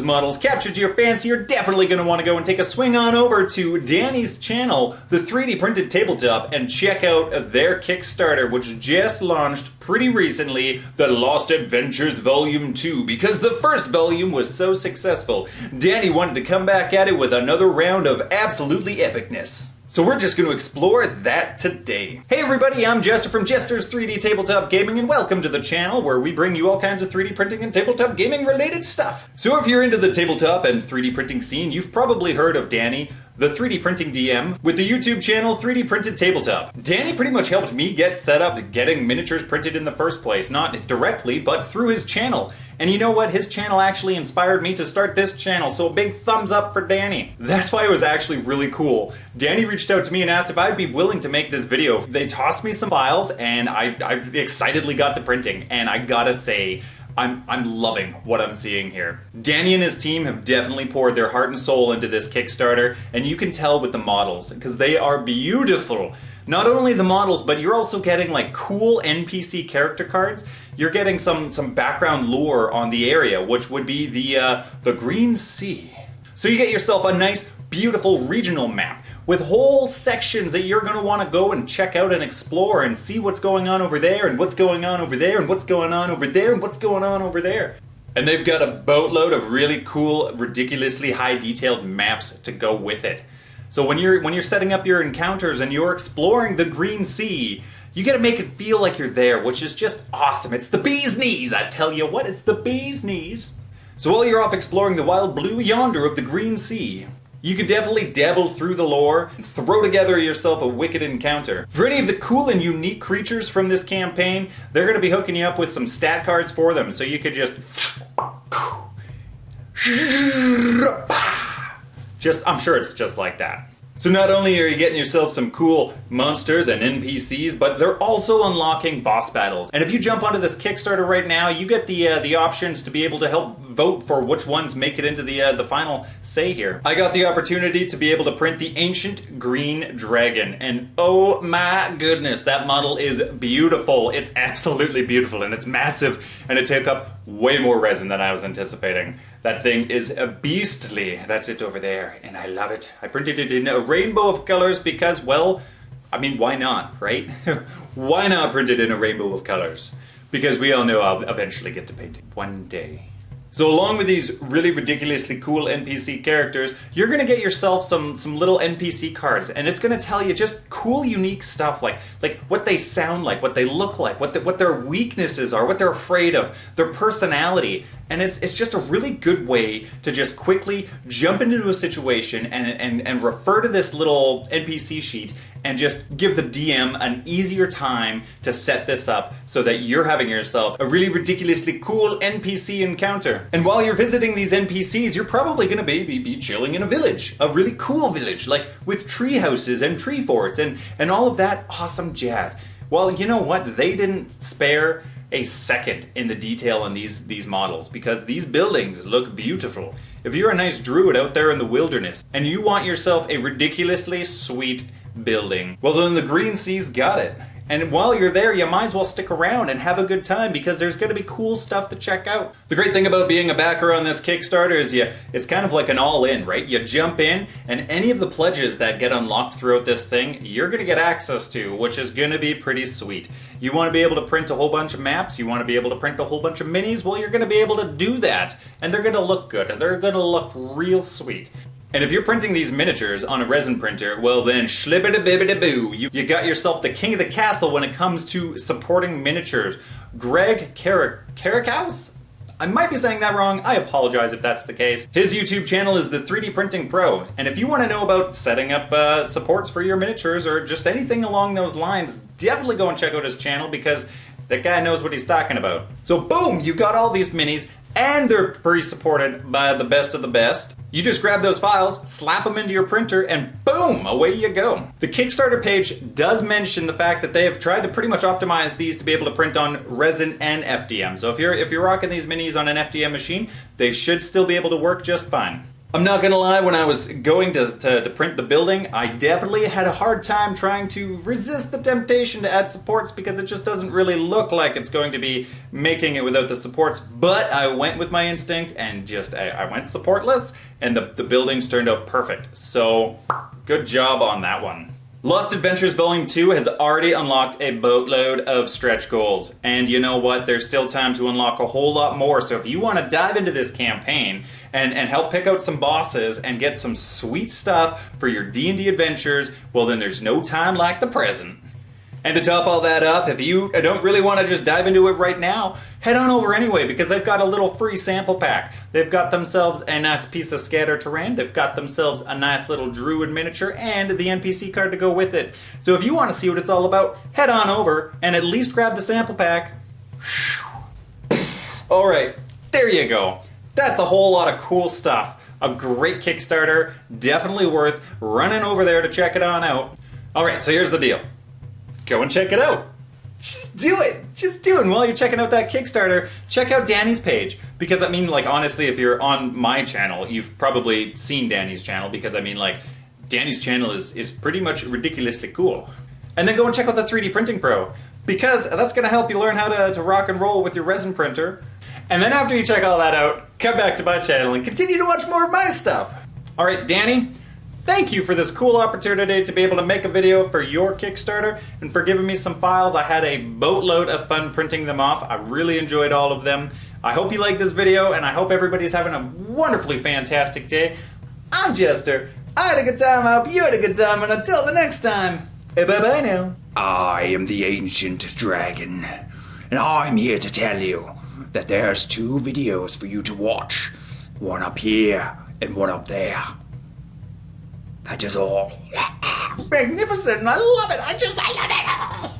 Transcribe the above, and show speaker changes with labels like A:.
A: models captured to your fancy, you're definitely going to want to go and take a swing on over to Danny's channel, the 3D Printed Tabletop, and check out their Kickstarter, which just launched pretty recently, The Lost Adventures Volume 2, because the first volume was so successful. Danny wanted to come back at it with another round of absolutely epicness. So we're just going to explore that today. Hey everybody, I'm Jester from Jester's 3D Tabletop Gaming, and welcome to the channel where we bring you all kinds of 3D printing and tabletop gaming related stuff. So if you're into the tabletop and 3D printing scene, you've probably heard of Danny, the 3D printing DM, with the YouTube channel 3D Printed Tabletop. Danny pretty much helped me get set up getting miniatures printed in the first place, not directly, but through his channel. And you know what? His channel actually inspired me to start this channel, so a big thumbs up for Danny. That's why it was actually really cool. Danny reached out to me and asked if I'd be willing to make this video. They tossed me some files, and I excitedly got to printing, and I gotta say, I'm loving what I'm seeing here. Danny and his team have definitely poured their heart and soul into this Kickstarter, and you can tell with the models, because they are beautiful. Not only the models, but you're also getting like cool NPC character cards. You're getting some background lore on the area, which would be the Green Sea. So you get yourself a nice, beautiful regional map with whole sections that you're going to want to go and check out and explore and see what's going on over there and what's going on over there and what's going on over there and what's going on over there. And they've got a boatload of really cool, ridiculously high detailed maps to go with it. So when you're setting up your encounters and you're exploring the Green Sea, you gotta make it feel like you're there, which is just awesome. It's the bee's knees, I tell you what, it's the bee's knees. So while you're off exploring the wild blue yonder of the Green Sea, you can definitely dabble through the lore and throw together yourself a wicked encounter. For any of the cool and unique creatures from this campaign, they're gonna be hooking you up with some stat cards for them, so you could I'm sure it's just like that. So not only are you getting yourself some cool monsters and NPCs, but they're also unlocking boss battles. And if you jump onto this Kickstarter right now, you get the options to be able to help vote for which ones make it into the final say here. I got the opportunity to be able to print the Ancient Green Dragon, and oh my goodness, that model is beautiful. It's absolutely beautiful, and it's massive, and it took up way more resin than I was anticipating. That thing is beastly. That's it over there, and I love it. I printed it in a rainbow of colors because, well, I mean, why not, right? Why not print it in a rainbow of colors? Because we all know I'll eventually get to paint it one day. So along with these really ridiculously cool NPC characters, you're going to get yourself some little NPC cards, and it's going to tell you just cool, unique stuff like what they sound like, what they look like, what their weaknesses are, what they're afraid of, their personality. And it's just a really good way to just quickly jump into a situation and refer to this little NPC sheet and just give the DM an easier time to set this up so that you're having yourself a really ridiculously cool NPC encounter. And while you're visiting these NPCs, you're probably going to be chilling in a village, a really cool village, like with tree houses and tree forts and all of that awesome jazz. Well, you know what? They didn't spare a second in the detail on these models, because these buildings look beautiful. If you're a nice druid out there in the wilderness and you want yourself a ridiculously sweet building, well then the Green Sea's got it. And while you're there, you might as well stick around and have a good time, because there's going to be cool stuff to check out. The great thing about being a backer on this Kickstarter is it's kind of like an all-in, right? You jump in, and any of the pledges that get unlocked throughout this thing, you're going to get access to, which is going to be pretty sweet. You want to be able to print a whole bunch of maps, you want to be able to print a whole bunch of minis, well, you're going to be able to do that. And they're going to look good, and they're going to look real sweet. And if you're printing these miniatures on a resin printer, well then, schlibbity-bibbity-boo, you got yourself the king of the castle when it comes to supporting miniatures. Greg Carrickhouse? I might be saying that wrong, I apologize if that's the case. His YouTube channel is the 3D Printing Pro, and if you want to know about setting up supports for your miniatures or just anything along those lines, definitely go and check out his channel, because that guy knows what he's talking about. So boom, you got all these minis, and they're pre-supported by the best of the best. You just grab those files, slap them into your printer, and boom, away you go. The Kickstarter page does mention the fact that they have tried to pretty much optimize these to be able to print on resin and FDM. So if you're rocking these minis on an FDM machine, they should still be able to work just fine. I'm not gonna lie, when I was going to print the building, I definitely had a hard time trying to resist the temptation to add supports because it just doesn't really look like it's going to be making it without the supports. But I went with my instinct and just, I went supportless, and the buildings turned out perfect. So, good job on that one. Lost Adventures Volume 2 has already unlocked a boatload of stretch goals. And you know what? There's still time to unlock a whole lot more. So if you want to dive into this campaign and help pick out some bosses and get some sweet stuff for your D&D adventures, well then there's no time like the present. And to top all that up, if you don't really want to just dive into it right now, head on over anyway, because they've got a little free sample pack. They've got themselves a nice piece of scatter terrain, they've got themselves a nice little druid miniature, and the NPC card to go with it. So if you want to see what it's all about, head on over and at least grab the sample pack. Alright, there you go. That's a whole lot of cool stuff. A great Kickstarter, definitely worth running over there to check it on out. Alright, so here's the deal. Go and check it out. Just do it. Just do it. And while you're checking out that Kickstarter, check out Danny's page. Because, I mean, like, honestly, if you're on my channel, you've probably seen Danny's channel. Because, I mean, like, Danny's channel is pretty much ridiculously cool. And then go and check out the 3D Printing Pro. Because that's going to help you learn how to rock and roll with your resin printer. And then after you check all that out, come back to my channel and continue to watch more of my stuff. Alright, Danny, thank you for this cool opportunity to be able to make a video for your Kickstarter and for giving me some files. I had a boatload of fun printing them off. I really enjoyed all of them. I hope you liked this video, and I hope everybody's having a wonderfully fantastic day. I'm Jester. I had a good time. I hope you had a good time, and until the next time, bye-bye now.
B: I am the ancient dragon, and I'm here to tell you that there's 2 videos for you to watch. One up here and one up there. That is all.
A: Magnificent. I love it. I love it.